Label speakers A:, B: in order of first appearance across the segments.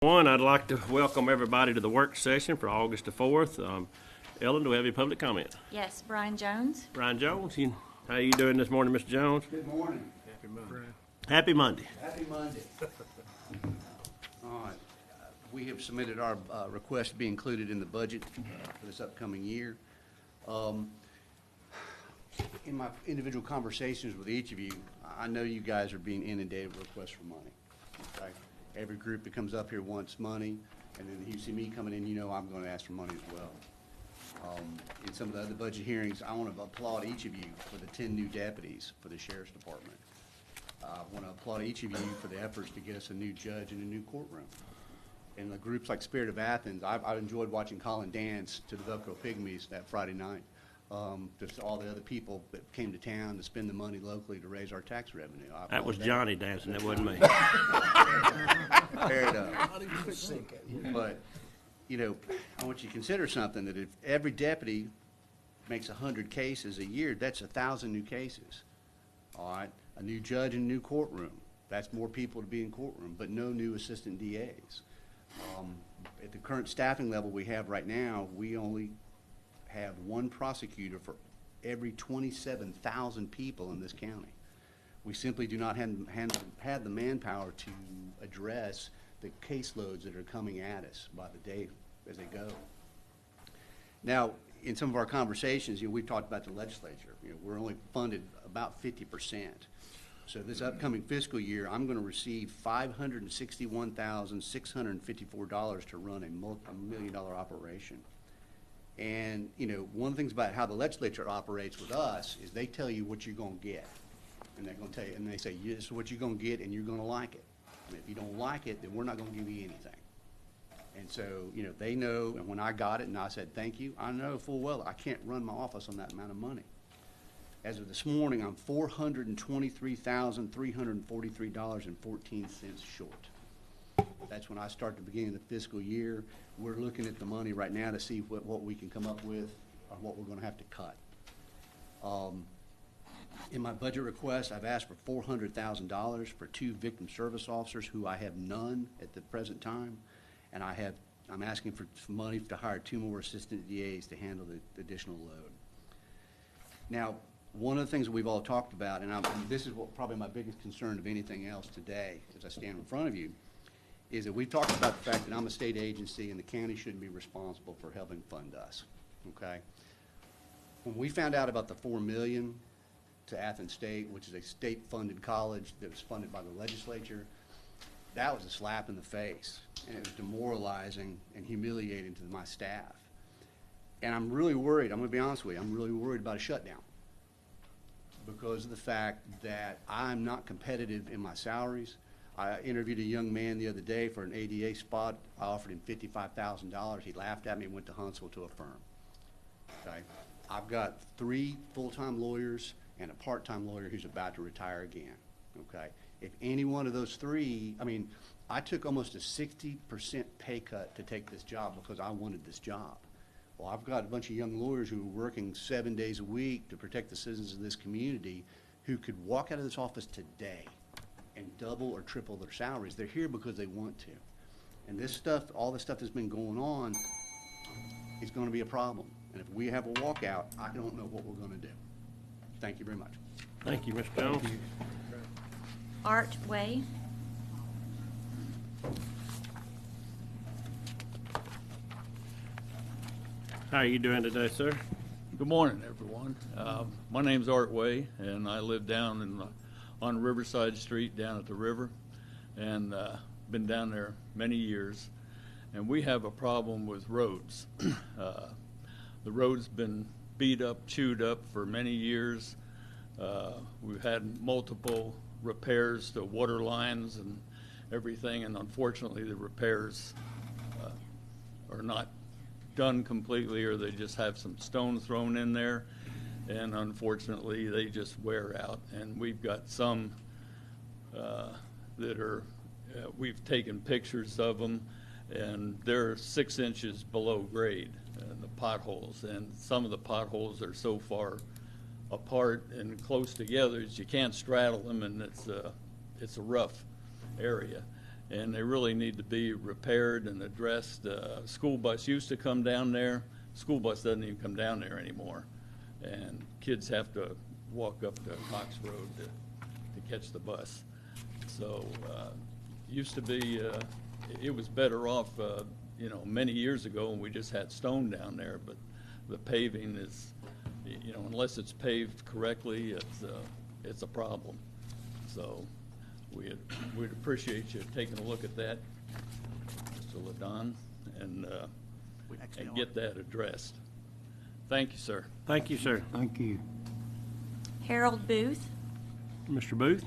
A: everyone. I'd like to welcome everybody to the work session for August the 4th. Ellen, do we have any public comment?
B: Yes, Brian Jones.
A: Brian Jones, how are you doing this morning, Mr. Jones?
C: Good morning.
A: Happy Monday. Happy Monday.
C: Happy Monday. All right. We have submitted our request to be included in the budget for this upcoming year. In my individual conversations with each of you, I know you guys are being inundated with requests for money. Okay? Every group that comes up here wants money, and then you see me coming in, you know I'm going to ask for money as well. In some of the other budget hearings, I want to applaud each of you for the 10 new deputies for the Sheriff's Department. I want to applaud each of you for the efforts to get us a new judge and a new courtroom. And the groups like Spirit of Athens, I've enjoyed watching Colin dance to the Velcro Pygmies that Friday night. Just all the other people that came to town to spend the money locally to raise our tax revenue.
A: That was Johnny dancing, that wasn't me.
C: Fair enough. But, you know, I want you to consider something, that if every deputy makes 100 cases a year, that's 1,000 new cases. All right? A new judge and a new courtroom. That's more people to be in courtroom, but no new assistant DAs. At the current staffing level we have right now, we only have one prosecutor for every 27,000 people in this county. We simply do not have the manpower to address the caseloads that are coming at us by the day as they go. Now, in some of our conversations, we've talked about the legislature. We're only funded about 50%. So this upcoming fiscal year, I'm going to receive $561,654 to run a multi-million-dollar operation. And, one of the things about how the legislature operates with us is they tell you what you're going to get. And they're going to tell you, and they say, this is what you're going to get, and you're going to like it. And if you don't like it, then we're not going to give you anything. And so, they know, and when I got it and I said, thank you, I know full well I can't run my office on that amount of money. As of this morning, I'm $423,343.14 short. That's when I start the beginning of the fiscal year. We're looking at the money right now to see what we can come up with or what we're going to have to cut. In my budget request, I've asked for $400,000 for 2 victim service officers, who I have none at the present time, and I'm asking for some money to hire 2 more assistant DAs to handle the additional load. Now, one of the things that we've all talked about, and this is probably my biggest concern of anything else today as I stand in front of you, is that we've talked about the fact that I'm a state agency and the county shouldn't be responsible for helping fund us, okay? When we found out about the $4 million to Athens State, which is a state-funded college that was funded by the legislature, that was a slap in the face, and it was demoralizing and humiliating to my staff. And I'm really worried, I'm going to be honest with you, I'm really worried about a shutdown, because of the fact that I'm not competitive in my salaries. I interviewed a young man the other day for an ADA spot. I offered him $55,000. He laughed at me and went to Huntsville to a firm. Okay? I've got 3 full-time lawyers and a part-time lawyer who's about to retire again. Okay? If any one of those 3, I took almost a 60% pay cut to take this job because I wanted this job. Well, I've got a bunch of young lawyers who are working 7 days a week to protect the citizens of this community who could walk out of this office today and double or triple their salaries. They're here because they want to. And this stuff, all the stuff that's been going on, is going to be a problem. And if we have a walkout, I don't know what we're going to do. Thank you very much.
A: Thank you, Mr. Jones.
B: Art Way.
A: How are you doing today, sir?
D: Good morning, everyone. My name's Art Way, and I live down on Riverside Street down at the river, and been down there many years. And we have a problem with roads. The road's been beat up, chewed up for many years. We've had multiple repairs to water lines and everything, and unfortunately the repairs are not done completely, or they just have some stone thrown in there, and unfortunately they just wear out. And we've got some that are, we've taken pictures of them, and they're 6 inches below grade, the potholes, and some of the potholes are so far apart and close together that you can't straddle them, and it's a rough area. and they really need to be repaired and addressed. School bus used to come down there. School bus doesn't even come down there anymore, and kids have to walk up to Cox Road to catch the bus. So used to be, it was better off, many years ago when we just had stone down there, but the paving is, unless it's paved correctly, it's a problem. So we'd appreciate you taking a look at that, Mr. Ladon, and get that addressed. Thank you, sir.
A: Thank you, sir.
E: Thank you.
B: Harold Booth.
A: Mr. Booth?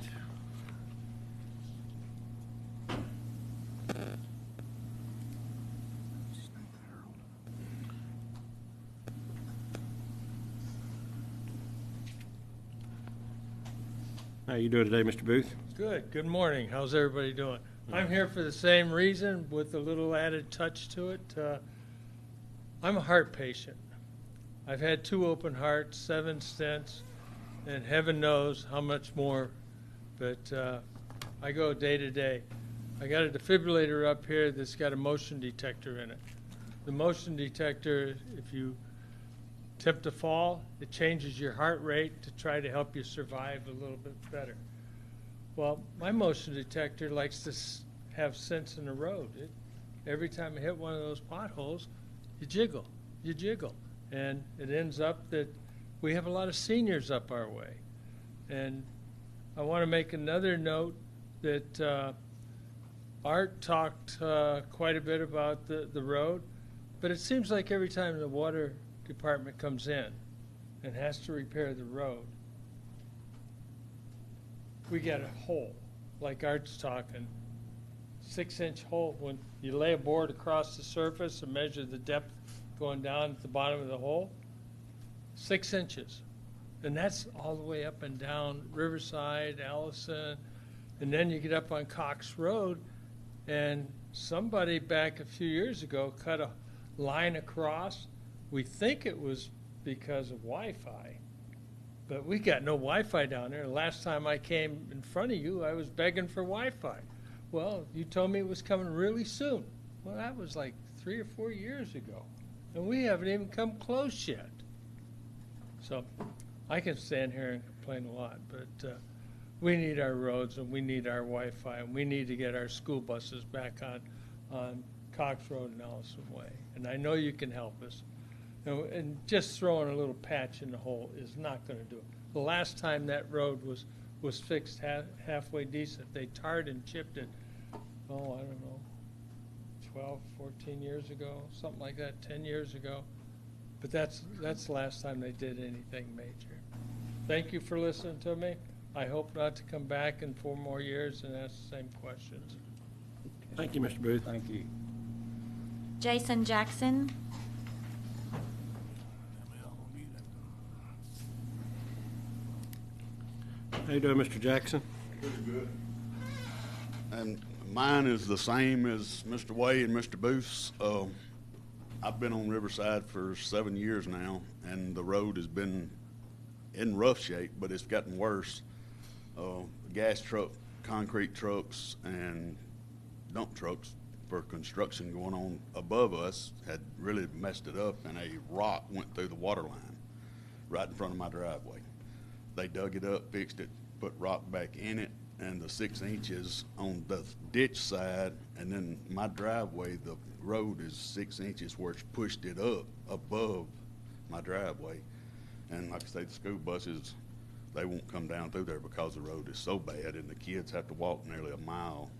A: How you doing today, Mr. Booth?
F: Good. Good morning. How's everybody doing? I'm here for the same reason with a little added touch to it. I'm a heart patient. I've had 2 open hearts, 7 stents, and heaven knows how much more, but I go day to day. I got a defibrillator up here that's got a motion detector in it. The motion detector, if you attempt to fall, it changes your heart rate to try to help you survive a little bit better. Well, my motion detector likes to have sense in the road. Every time I hit one of those potholes, you jiggle, and it ends up that we have a lot of seniors up our way. And I want to make another note that Art talked quite a bit about the road, but it seems like every time the water department comes in and has to repair the road, we get a hole, like Art's talking, 6-inch hole. When you lay a board across the surface and measure the depth going down at the bottom of the hole, 6 inches. And that's all the way up and down Riverside, Allison, and then you get up on Cox Road, and somebody back a few years ago cut a line across. We think it was because of Wi-Fi, but we got no Wi-Fi down there. Last time I came in front of you, I was begging for Wi-Fi. Well, you told me it was coming really soon. Well, that was like 3 or 4 years ago, and we haven't even come close yet. So I can stand here and complain a lot, but we need our roads and we need our Wi-Fi, and we need to get our school buses back on Cox Road and Allison Way. And I know you can help us. And just throwing a little patch in the hole is not going to do it. The last time that road was fixed halfway decent, they tarred and chipped it, I don't know, 12, 14 years ago, something like that, 10 years ago. But that's the last time they did anything major. Thank you for listening to me. I hope not to come back in 4 more years and ask the same questions.
A: Thank you, Mr. Booth.
E: Thank you.
B: Jason Jackson.
A: How you doing, Mr. Jackson?
G: Pretty good. And mine is the same as Mr. Way and Mr. Booth's. I've been on Riverside for 7 years now, and the road has been in rough shape, but it's gotten worse. Gas truck, concrete trucks, and dump trucks for construction going on above us had really messed it up, and a rock went through the water line right in front of my driveway. They dug it up, fixed it, put rock back in it, and the 6 inches on the ditch side, and then my driveway, the road is 6 inches where it's pushed it up above my driveway. And like I say, the school buses, they won't come down through there because the road is so bad, and the kids have to walk nearly a mile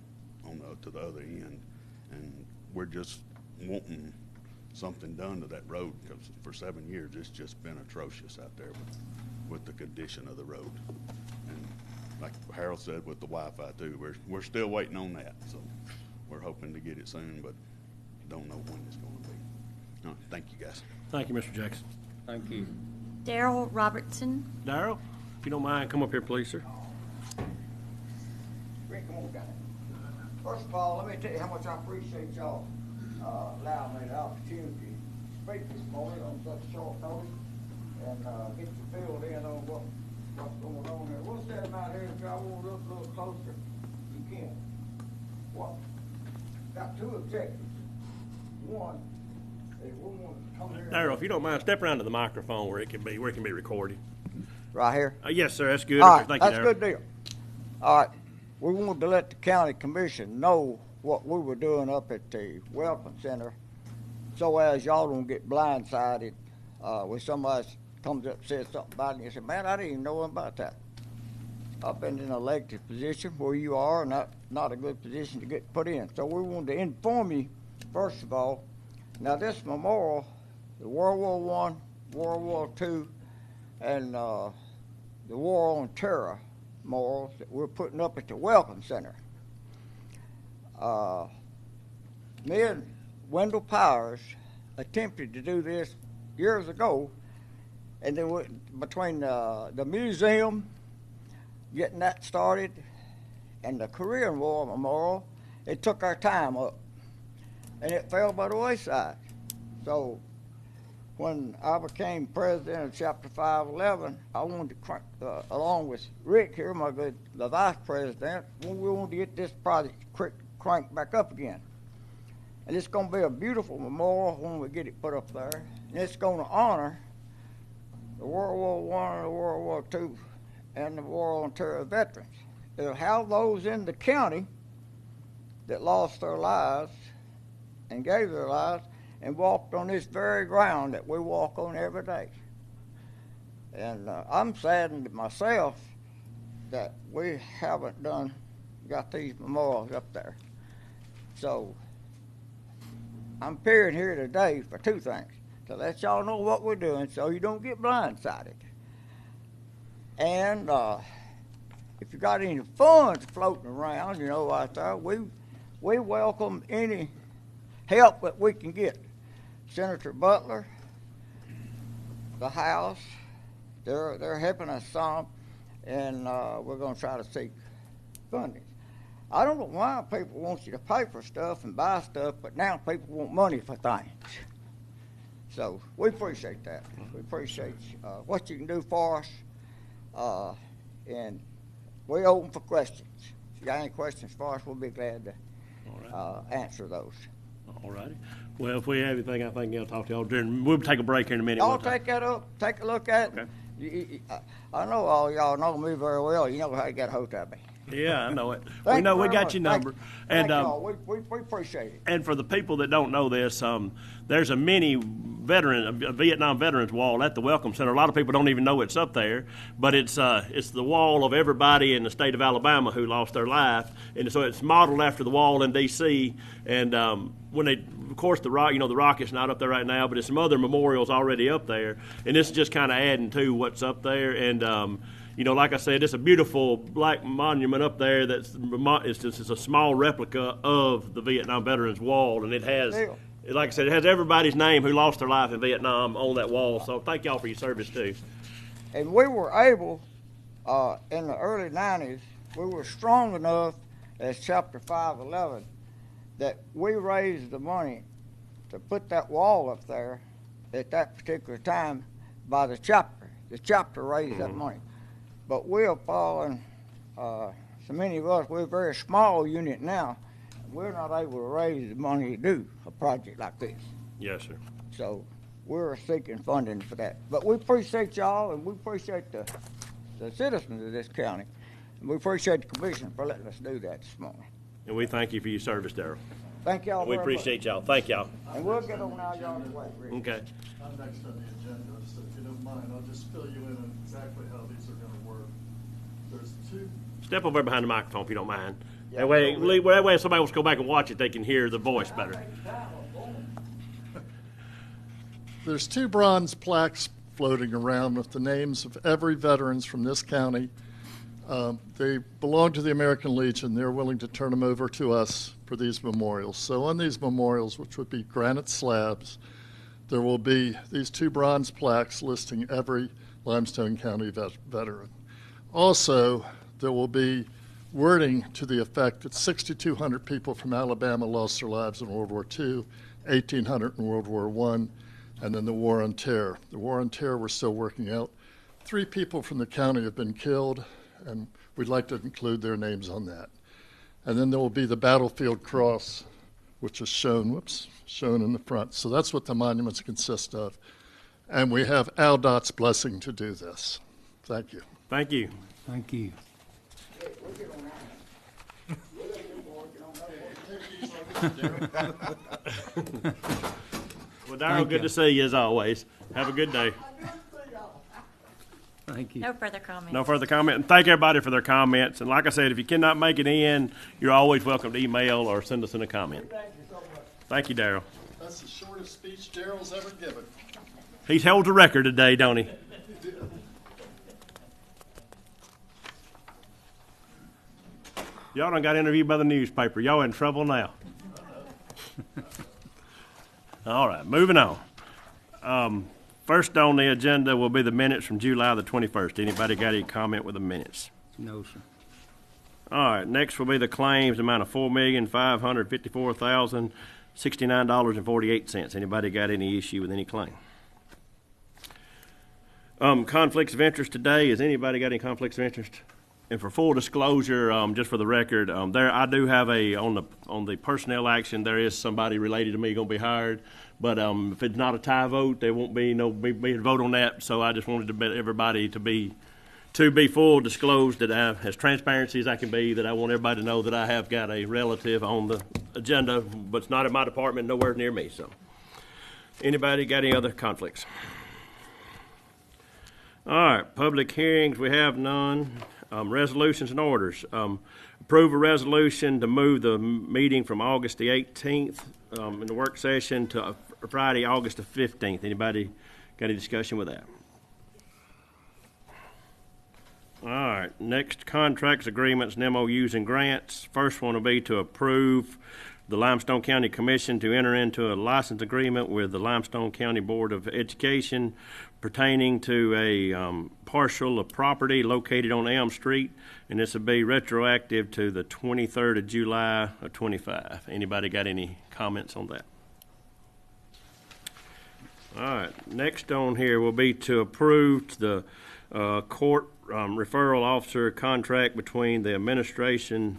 G: to the other end. And we're just wanting something done to that road, because for 7 years it's just been atrocious out there with the condition of the road. And like Harold said, with the Wi-Fi too, we're still waiting on that. So we're hoping to get it soon, but don't know when it's going to be. All right, thank you, guys.
A: Thank you, Mr. Jackson.
E: Thank you.
B: Daryl Robertson.
A: Darrell, if you don't mind, come up here, please, sir.
H: Rick, come on down. First of all, let me tell you how much I appreciate y'all allowing me the opportunity to speak this morning on such short notice and get you filled in on what's going on here. We'll set them out here and drive over a little closer. You can. What got two objectives. One, is we want to come here.
A: Darrell, if you don't mind, step around to the microphone where it can be recorded.
H: Right here?
A: Yes, sir, that's good.
H: All right,
A: Thank you,
H: that's a
A: Darrell.
H: good deal. All right, we wanted to let the county commission know what we were doing up at the Welcome Center, so as y'all don't get blindsided when somebody comes up and says something about it, and you say, man, I didn't even know about that. I've been in an elected position where you are, not a good position to get put in. So we wanted to inform you, first of all, now this memorial, the World War I, World War II, and the War on Terror memorials that we're putting up at the Welcome Center. Me and Wendell Powers attempted to do this years ago, and then between the museum, getting that started, and the Korean War Memorial, it took our time up, and it fell by the wayside. So when I became president of Chapter 511, I wanted to crank, along with Rick here, the vice president, we wanted to get this project cranked back up again. And it's going to be a beautiful memorial when we get it put up there. And it's going to honor the World War I, the World War II, and the War on Terror veterans. It'll have those in the county that lost their lives and gave their lives and walked on this very ground that we walk on every day. And I'm saddened myself that we haven't got these memorials up there. So I'm appearing here today for two things: to let y'all know what we're doing so you don't get blindsided. And if you got any funds floating around, out there, we welcome any help that we can get. Senator Butler, the House, they're helping us some, and we're going to try to seek funding. I don't know why people want you to pay for stuff and buy stuff, but now people want money for things. So we appreciate that. We appreciate what you can do for us, and we're open for questions. If you got any questions for us, we'll be glad to answer those.
A: All righty. Well, if we have anything, I think I'll talk to y'all during. We'll take a break here in a minute.
H: I'll take that up. Take a look at it.
A: Okay.
H: I know all y'all know me very well. You know how you got a hold of me.
A: Yeah, I know it.
H: Thank
A: We know
H: you
A: we
H: very
A: got
H: much.
A: your number.
H: Thank
A: And
H: y'all. We appreciate it.
A: and for the people that don't know this, there's a mini Vietnam Veterans Wall at the Welcome Center. A lot of people don't even know it's up there, but it's the wall of everybody in the state of Alabama who lost their life, and so it's modeled after the wall in D.C. And when they, of course, the Rocket's not up there right now, but there's some other memorials already up there, and this is just kind of adding to what's up there. And like I said, it's a beautiful black monument up there it's just a small replica of the Vietnam Veterans Wall, and it has, like I said, it has everybody's name who lost their life in Vietnam on that wall. So thank y'all for your service too.
H: And we were able, in the early 90s, we were strong enough as Chapter 511 that we raised the money to put that wall up there at that particular time by the chapter. The chapter raised that money. But we are falling, so many of us, we're a very small unit now. We're not able to raise the money to do a project like this.
A: Yes, sir.
H: So we're seeking funding for that. But we appreciate y'all, and we appreciate the citizens of this county. And we appreciate the commission for letting us do that this morning.
A: And we thank you for your service, Darrell.
H: Thank y'all
A: We
H: very
A: appreciate y'all. Thank y'all.
H: much. And we'll get on out y'all's way, Rick.
A: Okay.
E: I'm next on the agenda, so if you don't mind, I'll just fill you in on exactly how these are gonna work. There's two,
A: Step over behind the microphone if you don't mind.
H: Yeah,
A: That way, if somebody wants to go back and watch it, they can hear the voice better.
E: there's two bronze plaques floating around with the names of every veterans from this county. They belong to the American Legion. They're willing to turn them over to us for these memorials. So on these memorials, which would be granite slabs, there will be these two bronze plaques listing every Limestone County veteran. Also, there will be wording to the effect that 6,200 people from Alabama lost their lives in World War II, 1,800 in World War I, and then the War on Terror. The War on Terror we're still working out. 3 people from the county have been killed, and we'd like to include their names on that. And then there will be the battlefield cross which is shown in the front. So that's what the monuments consist of. And we have ALDOT's blessing to do this. Thank you.
A: Thank you.
I: Thank you.
A: Well, Darrell, good to see you as always. Have a good day.
I: Thank you.
B: No further comment.
A: No further comment. And thank everybody for their comments. And like I said, if you cannot make it in, you're always welcome to email or send us in a comment. Thank you, Darrell.
E: That's the shortest speech Darrell's ever given.
A: He's held the record today, don't he? Y'all done got interviewed by the newspaper. Y'all in trouble now. All right, moving on. First on the agenda will be the minutes from July the 21st. Anybody got any comment with the minutes?
I: No, sir.
A: All right, next will be the claims, amount of $4,554,069.48. Anybody got any issue with any claim? Conflicts of interest today. Has anybody got any conflicts of interest? And for full disclosure, just for the record, there I do have on the personnel action. There is somebody related to me going to be hired, but if it's not a tie vote, there won't be no vote on that. So I just wanted to bet everybody to be full disclosed, that as transparency as I can be, that I want everybody to know that I have got a relative on the agenda, but it's not in my department, nowhere near me. So, anybody got any other conflicts? All right, public hearings, we have none. Resolutions and orders. Approve a resolution to move the meeting from August the 18th in the work session to Friday, August the 15th. Anybody got any discussion with that? All right, next, contracts, agreements, and MOUs and grants. First one will be to approve the Limestone County Commission to enter into a license agreement with the Limestone County Board of Education pertaining to a parcel of property located on Elm Street, and this will be retroactive to the 23rd of July of 25. Anybody got any comments on that? All right, next on here will be to approve the court referral officer contract between the administrator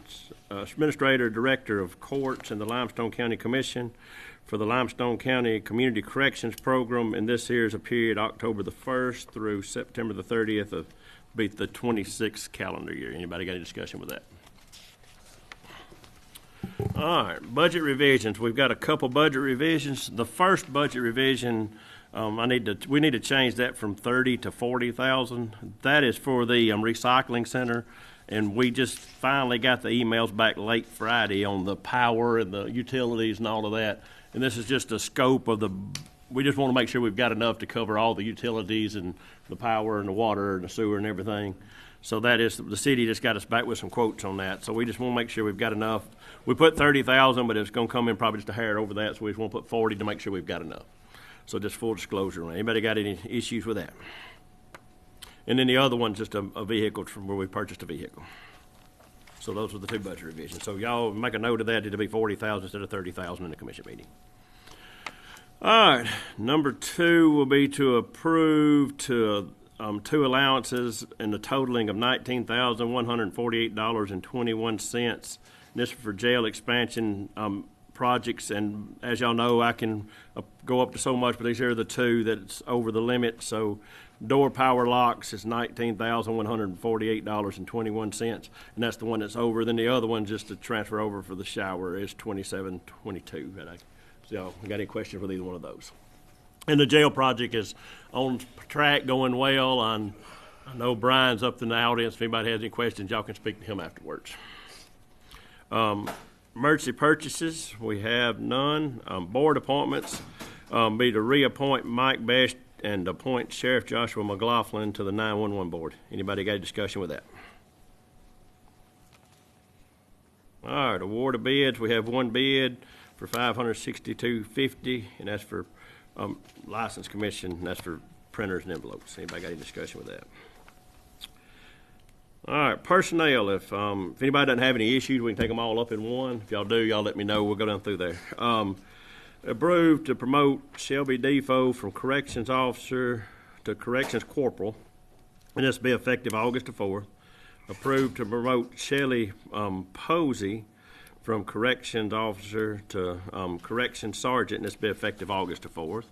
A: director of courts and the Limestone County Commission for the Limestone County Community Corrections Program, and this here is a period October the 1st through September the 30th of the 26th calendar year. Anybody got any discussion with that? All right, budget revisions. We've got a couple budget revisions. The first budget revision, we need to change that from 30 to 40,000. That is for the recycling center, and we just finally got the emails back late Friday on the power and the utilities and all of that. And this is just a scope of we just want to make sure we've got enough to cover all the utilities and the power and the water and the sewer and everything. So that is, the city just got us back with some quotes on that. So we just want to make sure we've got enough. We put 30,000, but it's going to come in probably just a hair over that. So we just want to put 40 to make sure we've got enough. So just full disclosure. Anybody got any issues with that? And then the other one's just a vehicle from where we purchased a vehicle. So those were the two budget revisions. So y'all make a note of that. It'll be 40,000 instead of 30,000 in the commission meeting. All right. Number 2 will be to approve two allowances in the totaling of $19,148.21. This is for jail expansion projects, and as y'all know, I can go up to so much, but these are the two that's over the limit. So door power locks is $19,148.21, and that's the one that's over. Then the other one, just to transfer over for the shower, is $27.22. So y'all got any questions with either one of those? And the jail project is on track, going well. I know Brian's up in the audience. If anybody has any questions, y'all can speak to him afterwards. Emergency purchases, we have none. Board appointments be to reappoint Mike Best and appoint Sheriff Joshua McLaughlin to the 911 board. Anybody got a discussion with that? All right, award of bids. We have one bid for $562.50, and that's for License Commission, and that's for printers and envelopes. Anybody got any discussion with that? All right, personnel. If anybody doesn't have any issues, we can take them all up in one. If y'all do, y'all let me know. We'll go down through there. Approved to promote Shelby Defoe from corrections officer to corrections corporal, and this will be effective August the 4th. Approved to promote Shelley Posey from corrections officer to corrections sergeant, and this will be effective August the 4th.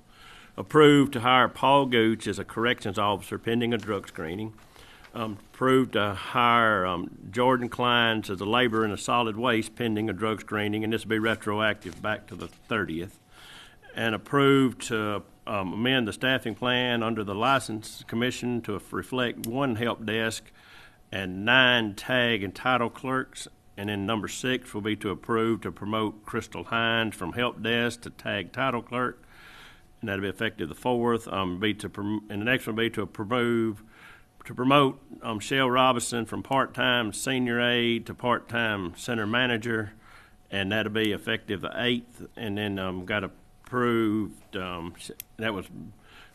A: Approved to hire Paul Gooch as a corrections officer pending a drug screening. Approved to hire Jordan Kleins as a laborer in a solid waste pending a drug screening, and this will be retroactive back to the 30th. And approved to amend the staffing plan under the License Commission to reflect 1 help desk and 9 tag and title clerks. And then number 6 will be to approve to promote Crystal Hines from help desk to tag title clerk, and that'll be effective the 4th. And the next one will be to promote Shell Robinson from part-time senior aide to part-time center manager, and that'll be effective the 8th. And then got approved, that was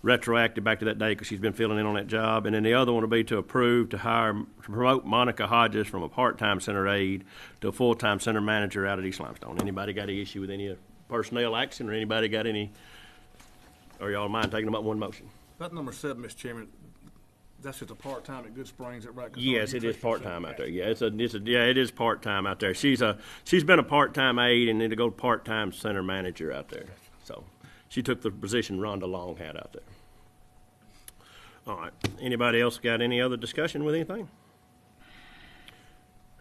A: retroactive back to that day because she's been filling in on that job. And then the other one will be to approve to promote Monica Hodges from a part-time center aide to a full-time center manager out at East Limestone. Anybody got any issue with any personnel action, or anybody got any, or y'all mind taking them up in one motion?
I: That number 7, Mr. Chairman, that's just a part-time at Good Springs, is that right?
A: Yes, it is part-time out there. Yeah, it is part-time out there. She's been a part-time aide and then to go part-time center manager out there. So she took the position Rhonda Long had out there. All right. Anybody else got any other discussion with anything?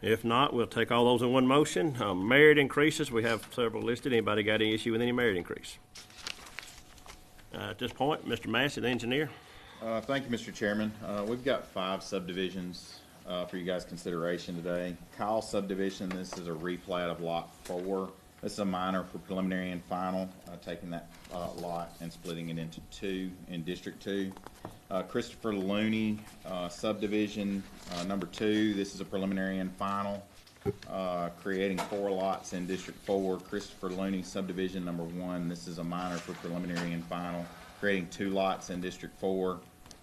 A: If not, we'll take all those in one motion. Merit increases, we have several listed. Anybody got any issue with any merit increase? At this point, Mr. Massey, the engineer.
J: Thank you, Mr. Chairman. We've got 5 subdivisions for you guys' consideration today. Kyle subdivision, this is a replat of lot 4. This is a minor for preliminary and final, taking that lot and splitting it into 2 in District 2. Christopher Looney subdivision number 2, this is a preliminary and final, creating 4 lots in District 4. Christopher Looney subdivision number 1, this is a minor for preliminary and final, creating 2 lots in District 4.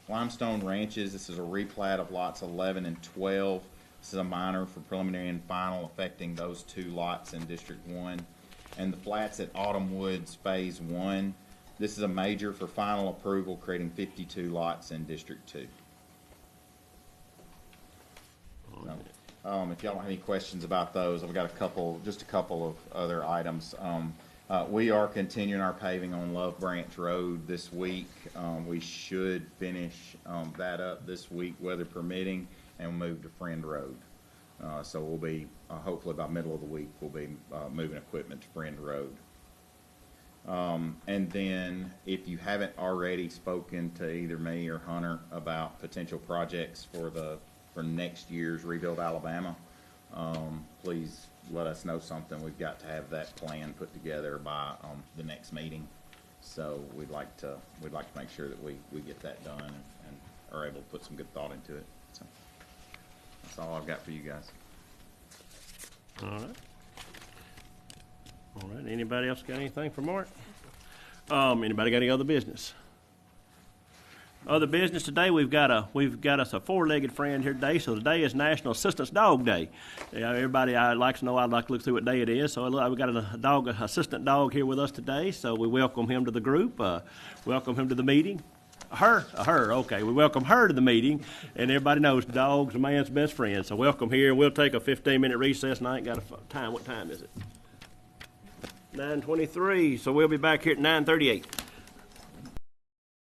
J: Limestone Ranches, this is a replat of lots 11 and 12. This is a minor for preliminary and final, affecting those 2 lots in District 1. And the flats at Autumn Woods Phase 1, this is a major for final approval, creating 52 lots in District 2. So, if y'all don't have any questions about those, I've got just a couple of other items. We are continuing our paving on Love Branch Road this week. We should finish that up this week, weather permitting, and we'll move to Friend Road. So we'll be, hopefully by middle of the week, we'll be moving equipment to Friend Road. And then if you haven't already spoken to either me or Hunter about potential projects for next year's Rebuild Alabama, please let us know something. We've got to have that plan put together by the next meeting. So we'd like to make sure that we get that done and are able to put some good thought into it. So that's all I've got for you guys.
A: All right. All right. Anybody else got anything for Mark? Anybody got any other business? Other business today, we've got us a 4-legged friend here today. So today is National Assistance Dog Day. Everybody likes to know. I'd like to look through what day it is. So we've got an assistant dog here with us today. So we welcome him to the group. Welcome him to the meeting. Her. Okay, we welcome her to the meeting, and everybody knows dog's a man's best friend. So welcome here. We'll take a 15-minute recess, and I ain't got a time. What time is it? 9:23. So we'll be back here at 9:38.